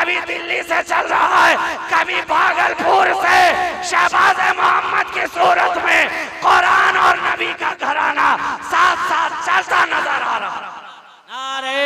कभी दिल्ली से चल रहा है, कभी भागलपुर से शहबाज मोहम्मद की सूरत में कुरान और नबी का घराना साथ साथ चलता नजर आ रहा है। नारे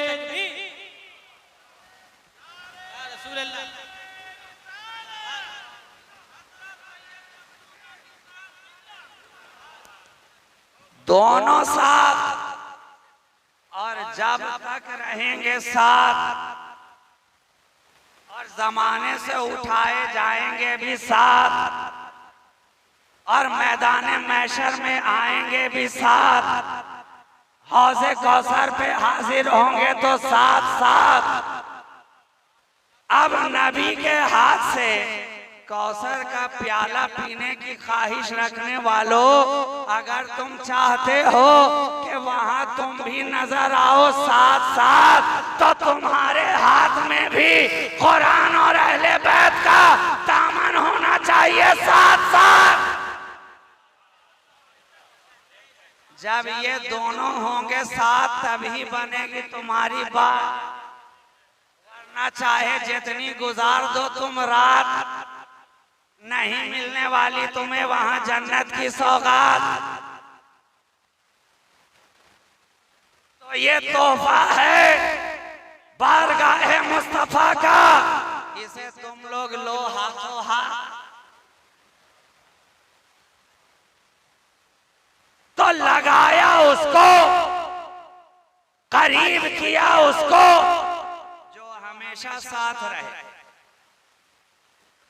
तकबीर, या रसूल अल्लाह। दोनों साथ, और जब तक रहेंगे साथ और जमाने से उठाए जाएंगे भी साथ और मैदान महशर में आएंगे भी साथ, हौज़े कौसर पे हाजिर होंगे तो साथ साथ। अब नबी के हाथ से कौसर का प्याला पीने की ख्वाहिश रखने वालों, अगर तुम चाहते हो कि वहां तुम भी नजर आओ साथ साथ, तो तुम्हारे हाथ में भी कुरान और अहले बैत का दामन होना चाहिए साथ साथ। जब ये दोनों होंगे साथ तभी बनेगी तुम्हारी बात, वरना चाहे जितनी गुजार दो तुम रात, नहीं मिलने वाली तुम्हें वहां जन्नत की सौगात। तो ये तोहफा है बारगाहे मुस्तफा का, इसे तुम लोग लो हाथों हाथ। तो लगाया उसको, करीब किया उसको जो हमेशा साथ रहे,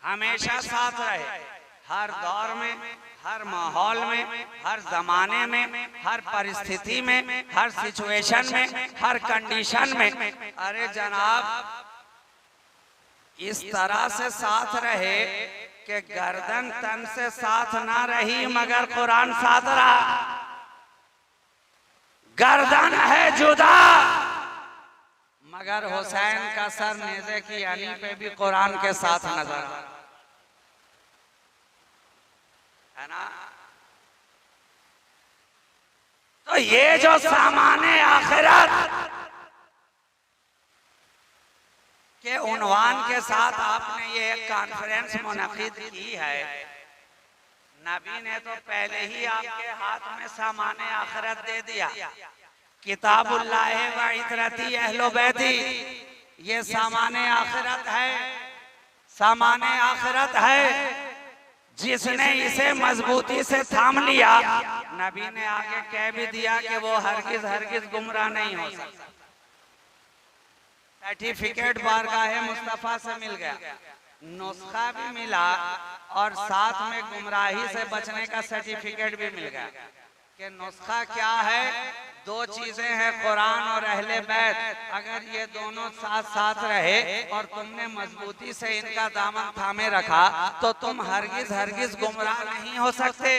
हमेशा साथ रहे, हर दौर में, हर माहौल में, हर जमाने में, हर परिस्थिति में, हर सिचुएशन में, हर कंडीशन में। अरे जनाब, इस तरह से साथ रहे कि गर्दन तन से साथ ना रही मगर कुरान साथ रहा। गर्दन है जुदा मगर हुसैन का सर नेज़े की अनी पे भी कुरान के साथ नजर है ना। तो ये जो सामाने आखिरत के उन्वान के साथ आपने ये एक कॉन्फ्रेंस मुनक़िद की है, नबी ने तो पहले ही आपके हाथ में सामाने आखिरत दे दिया। किताबुल्लाह व इतरती अहलो बैती, ये सामाने आखिरत है, सामाने आखिरत है। जिसने इसे मजबूती से थाम लिया, नबी ने आगे कह भी दिया कि वो हरगिज हरगिज गुमराह नहीं हो सकता। सर्टिफिकेट बारगाहे मुस्तफा से मिल गया, नुस्खा भी मिला और साथ में गुमराही से बचने का सर्टिफिकेट भी मिल गया। कि नुस्खा क्या है? दो चीजें हैं, कुरान और अहले बैत। अगर ये दोनों साथ साथ रहे और तुमने मजबूती से इनका दामन थामे रखा तो तुम हरगिज हरगिज गुमराह नहीं हो सकते,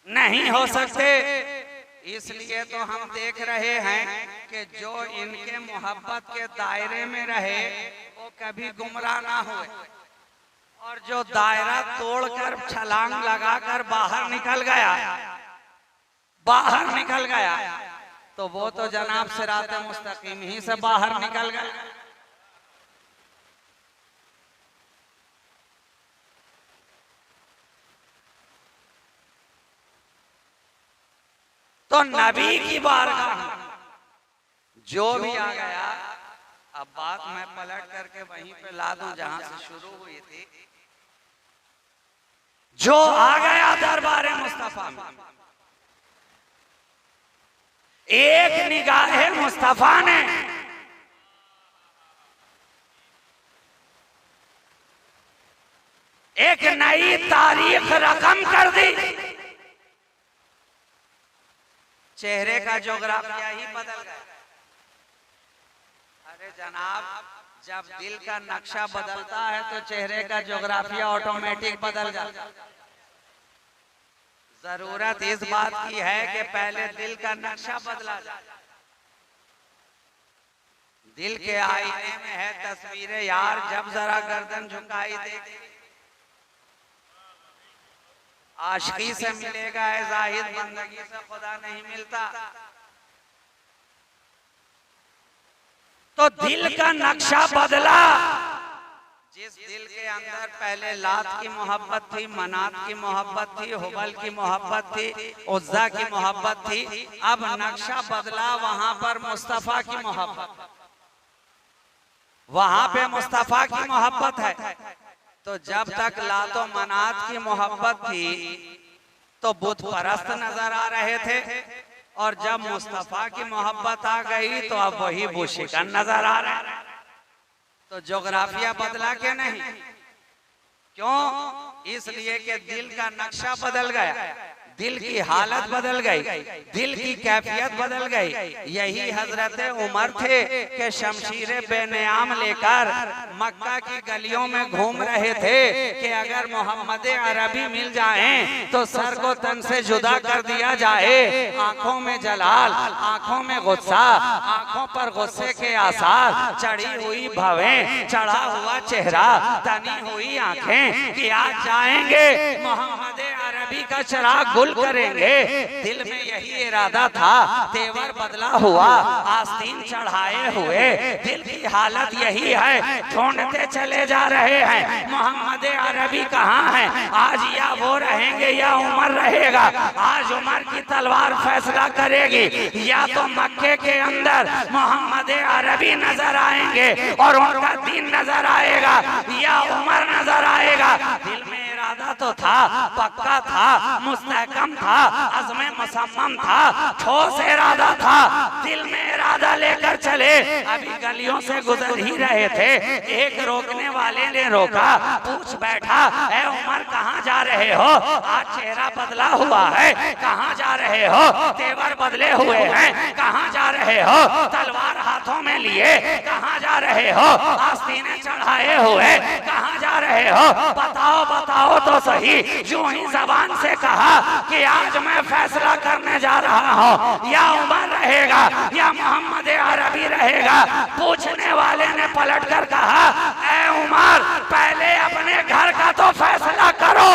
नहीं हो सकते। इसलिए तो हम देख रहे हैं कि जो इनके मोहब्बत के दायरे में रहे वो कभी गुमराह ना हुए, और जो दायरा तोड़कर छलांग लगाकर बाहर निकल गया, बाहर निकल गया, तो वो तो जनाब सिराते मुस्तकीम ही से बाहर निकल गया। तो नबी की बारगाह जो भी आ गया, अब बात मैं पलट करके वहीं पे ला दूं जहां से शुरू हुई थी। जो आ गया दरबारे मुस्तफा में, एक निगाहे मुस्तफा ने एक नई तारीख रकम कर दी। चेहरे का जोग्राफिया ही बदल गया। अरे जनाब, जब दिल का नक्शा बदलता है तो चेहरे का जोग्राफिया ऑटोमेटिक बदल जाता है। जरूरत इस बात की है कि पहले दिल का नक्शा बदला जाए। दिल के आईने में है तस्वीरें यार, जब जरा गर्दन झुकाई देगी आशिकी से मिलेगा है जाहिद, बंदगी से खुदा नहीं मिलता। तो दिल का नक्शा बदला। जिस दिल के अंदर पहले लात की मोहब्बत थी, मनात की मोहब्बत थी, हुबल की मोहब्बत थी, उज्जा की मोहब्बत थी, अब नक्शा बदला। वहां पर मुस्तफा की मोहब्बत, वहां पे मुस्तफा की मोहब्बत है। तो जब तक लातो मनात की मोहब्बत थी तो बुत परस्त नजर आ रहे थे, और जब मुस्तफा की मोहब्बत आ गई तो अब वही बुशिकन नजर आ रहा है। तो जोग्राफिया बदला के नहीं? क्यों? इसलिए कि दिल का नक्शा बदल गया, दिल की हालत बदल गई, दिल की कैफियत बदल गई। यही हजरत उमर थे कि शमशीर बेनियाम लेकर मक्का की गलियों में घूम रहे थे कि अगर मोहम्मद अरबी मिल जाएं तो सर को तन से जुदा कर दिया जाए। आंखों में जलाल, आंखों में गुस्सा, आंखों पर गुस्से के आसार, चढ़ी हुई भवें, चढ़ा हुआ चेहरा, तनी हुई आंखें कि आज जाएंगे मोहम्मद अरबी का चिराग गुल करेंगे। दिल में यही इरादा था, तेवर बदला हुआ, आस्तीन चढ़ाए हुए, दिल की हालत यही है। ढूंढते चले जा रहे हैं मोहम्मद अरबी कहाँ है। आज या वो रहेंगे या उमर रहेगा। आज उमर की तलवार फैसला करेगी, या तो मक्के के अंदर मोहम्मद अरबी नजर आएंगे और उनका दीन नजर आएगा, या उमर नजर आएगा। दिल में इरादा तो था, पक्का था, मुस्तहकम था, अज़्म मुसम्मम था, ठोस इरादा था। दिल में इरादा लेकर चले। अभी गलियों से गुजर ही रहे थे, एक रोकने वाले ने रोका, पूछ बैठा, ए उमर कहाँ जा रहे हो? आज चेहरा बदला हुआ है, कहाँ जा रहे हो? तेवर बदले हुए हैं, कहाँ जा रहे हो? तलवार हाथों में लिए कहाँ जा रहे हो? आस्तीने चढ़ाए हुए कहाँ जा रहे हो? बताओ बताओ तो सही। यूं ही जबान से कहा कि आज मैं फैसला करने जा रहा हूँ, या उमर रहेगा या मोहम्मद अरबी रहेगा। पूछने वाले ने पलट कर कहा, ए उमर पहले अपने घर का तो फैसला करो।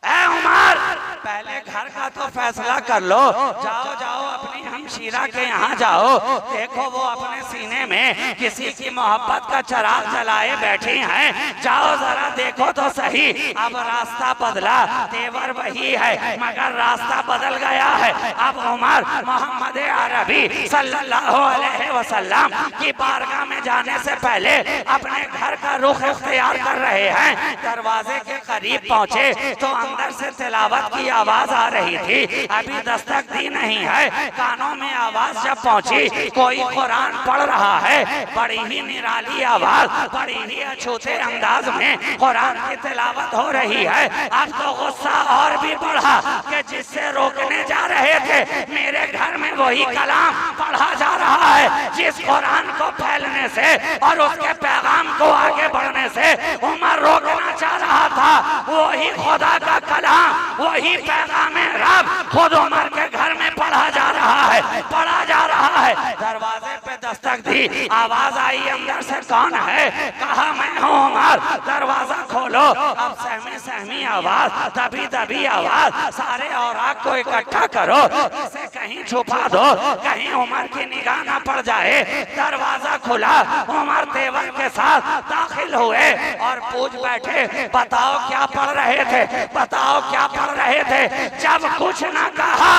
ए उमर पहले घर का तो फैसला कर लो। जाओ जाओ अपनी हमशीरा के यहाँ जाओ, देखो वो अपने सीने में किसी की मोहब्बत का चिराग जलाए बैठी हैं। जाओ जरा देखो तो सही। अब रास्ता बदला, तेवर वही है मगर रास्ता बदल गया है। अब उमर मोहम्मद अरबी सल्लल्लाहु अलैहि वसल्लम की बारगाह में जाने से पहले अपने घर का रुख इख्तियार कर रहे हैं। दरवाजे के करीब पहुंचे तो अंदर से तिलावत की आवाज आ रही थी। अभी दस्तक दी नहीं है, कानों में आवाज जब पहुंची, कोई कुरान पढ़ रहा है। बड़ी ही निराली आवाज, बड़ी ही अछूते अंदाज में कुरान की तिलावत हो रही है। अब तो गुस्सा और भी बढ़ा कि जिससे रोकने जा रहे थे मेरे घर में वही कलाम पढ़ा जा रहा है जिस कुरान को फैलने से और उसके पैगाम को आगे बढ़ने से उमर रोकना चाह रहा था। वही खुदा का कलाम, वही पैगाम रब खुद उमर के घर में पढ़ा जा रहा है, पढ़ा जा रहा है। दरवाजे पे दस्तक दी, आवाज आई अंदर से, कौन है? कहा मैं हूँ उमर, दरवाजा खोलो। अब सहमी सहमी आवाज, दबी दबी आवाज, सारे औराक को इकट्ठा करो, इसे कहीं छुपा दो, कहीं उमर की निगाह न पड़ जाए। दरवाजा खुला, उमर तेवर के साथ दाखिल हुए और पूछ बैठे, बताओ क्या पढ़ रहे थे, बताओ क्या पढ़ रहे थे? जब कुछ ना कहा,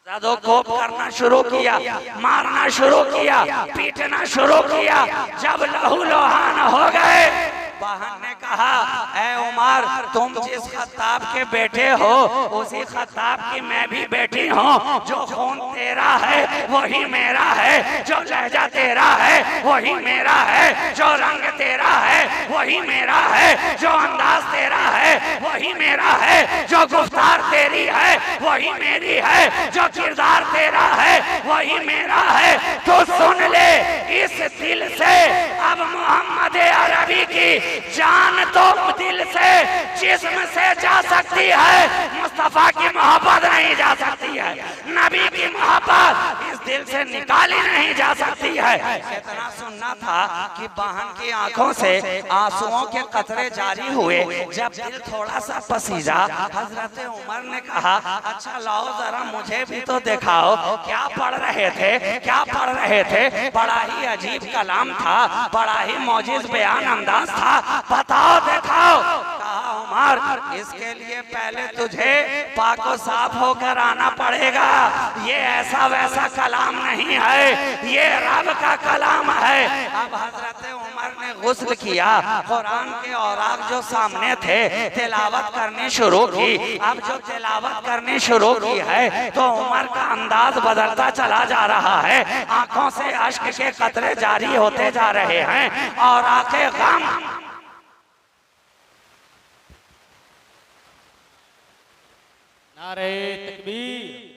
ज़दोकोप करना शुरू किया, मारना शुरू किया, पीटना शुरू किया। जब लहू लोहान हो गए, बहन ने कहा, ए उमर तुम जिस खत्ताब के बेटे हो उसी खत्ताब की मैं भी बेटी हूँ। जो खून तेरा है वही मेरा है, जो लहजा तेरा है वही मेरा है, जो रंग तेरा है वही मेरा है, जो अंदाज तेरा है वही मेरा है, जो गुफ्तार तेरी है वही मेरी है, जो किरदार तेरा है वही मेरा है। तो सुन ले इस दिल से अब मोहम्मद अरबी की जान तो दिल से, जिस्म से जा सकती है, मुस्तफा की मोहब्बत नहीं जा सकती है। नबी की मोहब्बत इस दिल से निकाली नहीं जा सकती है। इतना सुनना था कि बहन की आंखों से आंसुओं के कतरे जारी हुए। जब दिल थोड़ा सा पसीजा, हजरत उमर ने कहा, अच्छा लाओ जरा मुझे भी तो दिखाओ क्या पढ़ रहे थे, क्या पढ़ रहे थे। बड़ा ही अजीब कलाम था, बड़ा ही मौजिज बयान अंदाज था, बताओ दिखाओ। कहा उमर इसके लिए पहले तुझे पाको साफ होकर आना पड़ेगा। ये ऐसा वैसा कलाम नहीं है, ये रब का कलाम है। अब हजरत उमर ने गुस्ल किया, कुरान के औराक जो सामने थे तिलावत करनी शुरू की। अब जो तिलावत करनी शुरू की है तो उमर का अंदाज बदलता चला जा रहा है। आंखों से अश्क के कतरे जारी होते जा रहे हैं और आंखें गम। नारे तकबीर।